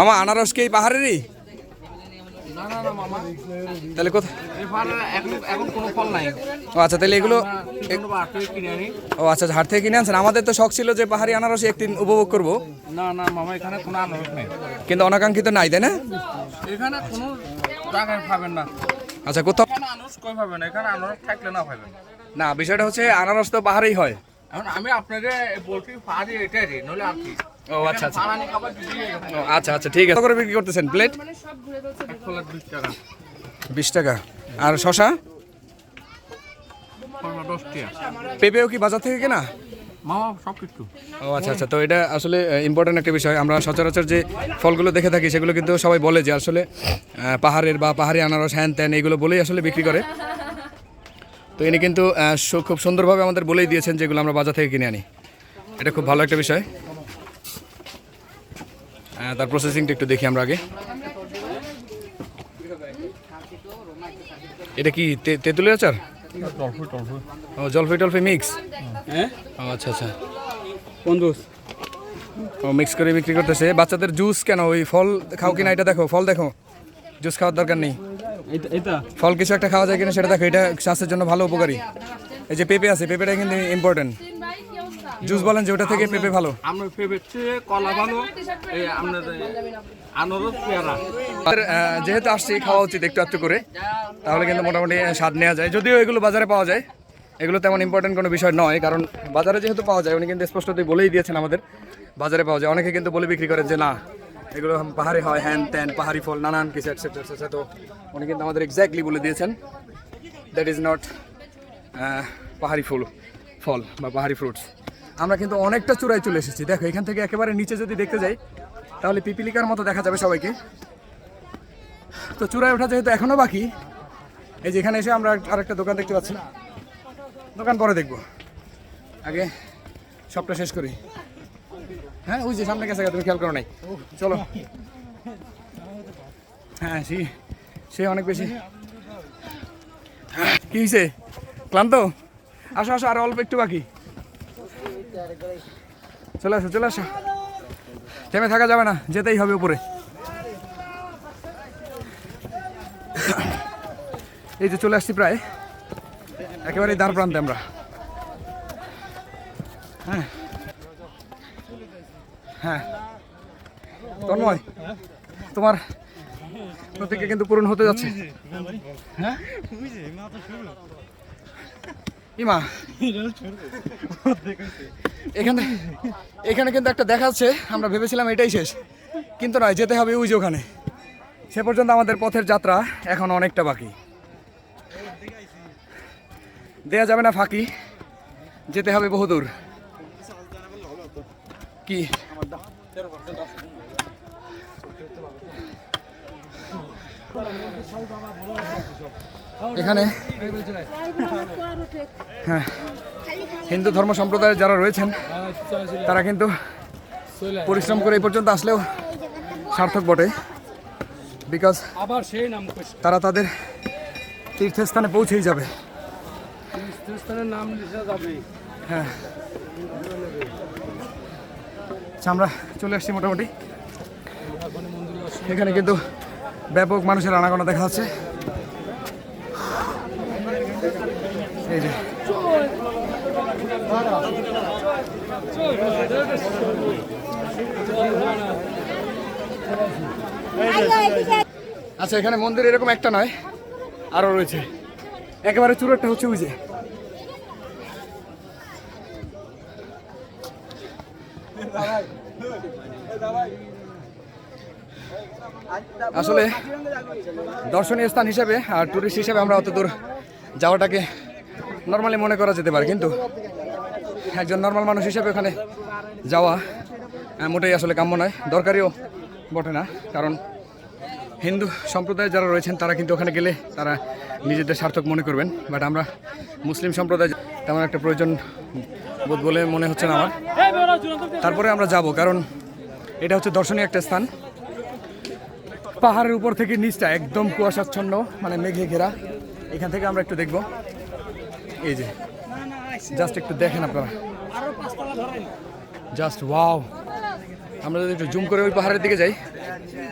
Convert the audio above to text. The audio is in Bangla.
মামা আনারস কি এই পাহাড়েরই? না না না মামা, তাহলে কোথায়? এই পাহাড়ে এখন কোনো ফল নাই। ও আচ্ছা, তাহলে এগুলো কিনে আনি। ও আচ্ছা, হাট থেকে কিনে আনছেন। আমাদের তো শখ ছিল যে পাহাড়ি আনারস একদিন উপভোগ করব, না না মামা, এখানে কোনো আনারস নেই, কিন্তু অনাকাঙ্ক্ষিত নাই, তাই না? এখানে কোনো জায়গায় পাবেন না। আচ্ছা, কোথাও এখানে আনারস কই পাবেন, এখানে আনারস থাকলে না পাবেন। না, বিষয়টা হচ্ছে আনারস তো পাহাড়েই হয়। এখন আমি আপনাকে বলছি পাহাড়ি এটাই নইলে আর কি। ও আচ্ছা আচ্ছা, পাহাড়ি খাবার দিবি। ও আচ্ছা আচ্ছা, ঠিক আছে। কত করে বিক্রি করতেছেন প্লেট? এক প্লেট 20 টাকা। 20 টাকা। আর শশা? 10 টাকা। পেঁপেও কি বাজার থেকে কেনা? মামা সব কিছু। ও আচ্ছা আচ্ছা, তো এটা আসলে ইম্পর্টেন্ট একটা বিষয়। আমরা সচরাচর যে ফলগুলো দেখে থাকি সেগুলো কিন্তু সবাই বলে যে আসলে পাহাড়ের বা পাহাড়ি আনারস হ্যান ত্যান এইগুলো বলেই আসলে বিক্রি করে। তো ইনি কিন্তু খুব সুন্দরভাবে আমাদের বলেই দিয়েছেন যেগুলো আমরা বাজার থেকে কিনে আনি। এটা খুব ভালো একটা বিষয়। তার প্রসেসিংটা একটু দেখি আমরা আগে। এটা কি তেঁতুলের আচার? ও জলফাই টলফাই মিক্স। হ্যাঁ, ও আচ্ছা আচ্ছা, কোন জুস? ও মিক্স করে বিক্রি করতেছে। বাচ্চাদের জুস কেন? ওই ফল খাও কিনা এটা দেখো, ফল দেখো, জুস খাওয়ার দরকার নেই। এটা ফল কিছু একটা খাওয়া যায় কিনা সেটা দেখো, এটা স্বাস্থ্যের জন্য ভালো উপকারী। এই যে পেঁপে আছে, পেঁপেটা কিন্তু ইম্পর্টেন্ট। জুস বলেন যে ওটা থেকে পেঁপে ভালো। আমরা ভেবেছি কলা ভালো, এই আপনাদের আনারস পেয়ারা। আর যেহেতু আসছি খাওয়া উচিত একটু একটু করে, তাহলে কিন্তু মোটামুটি স্বাদ নেওয়া যায়। যদিও এগুলো বাজারে পাওয়া যায়, এগুলো তেমন ইম্পর্টেন্ট কোনো বিষয় নয়, কারণ বাজারে যেহেতু পাওয়া যায়, উনি কিন্তু স্পষ্টতই বলেই দিয়েছেন আমাদের বাজারে পাওয়া যায়। অনেকে কিন্তু বলে বিক্রি করেন যে না এগুলো পাহাড়ি হয়, হ্যান ত্যান পাহাড়ি ফল নানান কিছু এটসেট্রা। তো উনি কিন্তু আমাদের এক্স্যাক্টলি বলে দিয়েছেন দ্যাট ইজ নট পাহাড়ি ফল বা পাহাড়ি ফ্রুটস। আমরা কিন্তু অনেকটা চূড়ায় চলে এসেছি। দেখো, এখান থেকে একেবারে নিচে যদি দেখতে যাই তাহলে পিপিলিকার মতো দেখা যাবে সবাইকে। তো চূড়ায় ওঠা যেহেতু এখনও বাকি, এই যে এখানে এসে আমরা আরেকটা দোকান দেখতে পাচ্ছি। দোকান পরে দেখবো, আগে সবটা শেষ করি। হ্যাঁ, ওই যে সামনে গেছে, তুমি খেয়াল করো নাই। চলো। হ্যাঁ, সে অনেক বেশি। কি হয়েছে, ক্লান্ত? আসো আসো, আর অল্প একটু বাকি। চলে আসো চলে আসো, থেমে থাকা যাবে না, যেতেই হবে উপরে। এই যে চলে আসছি প্রায় একেবারে দ্বার প্রান্তে আমরা। হ্যাঁ হ্যাঁ, তন্ময়, তোমার প্রতিজ্ঞা কিন্তু পূরণ হতে যাচ্ছে। হ্যাঁ ইমা, এখানে কিন্তু একটা দেখাচ্ছে, আমরা ভেবেছিলাম এটাই শেষ, কিন্তু নয়, যেতে হবে ওই যে ওখানে। সে পর্যন্ত আমাদের পথের যাত্রা এখন অনেকটা বাকি। দেয়া যাবে না ফাঁকি, যেতে হবে বহুদূর। কি এখানে হ্যাঁ, হিন্দু ধর্ম সম্প্রদায়ের যারা রয়েছেন তারা কিন্তু পরিশ্রম করে এই পর্যন্ত আসলেও সার্থক বটে, বিকজ আবার সেই নাম তারা তাদের তীর্থস্থানে পৌঁছেই যাবে। তীর্থস্থানের নাম লিখা যাবে। হ্যাঁ, আমরা চলে আসছি মোটামুটি। এখানে কিন্তু ব্যাপক মানুষের আনাগোনা দেখা যাচ্ছে। এই যে আচ্ছা, এখানে মন্দির এরকম একটা নয়, আরো রয়েছে। একেবারে চূড়াটা হচ্ছে ওই যে, আসলে দর্শনীয় স্থান হিসেবে আর টুরিস্ট হিসেবে আমরা অত দূর যাওয়াটাকে নর্মালি মনে করা যেতে পারে, কিন্তু একজন নর্মাল মানুষ হিসেবে ওখানে যাওয়া মোটেই আসলে কাম্য নয়, দরকারিও বটে না। কারণ হিন্দু সম্প্রদায়ে যারা রয়েছেন তারা কিন্তু ওখানে গেলে তারা নিজেদের সার্থক মনে করবেন, বাট আমরা মুসলিম সম্প্রদায় তেমন একটা প্রয়োজন বোধ বলে মনে হচ্ছে না আমার। তারপরে আমরা যাব, কারণ এটা হচ্ছে দর্শনীয় একটা স্থান। পাহাড়ের উপর থেকে নিচটা একদম কুয়াশাচ্ছন্ন, মানে মেঘে ঘেরা। এখান থেকে আমরা একটু দেখব, এই যে জাস্ট একটু দেখেন আপনারা, জাস্ট ওয়াও। আমরা যদি একটু জুম করে ওই পাহাড়ের দিকে যাই আচ্ছা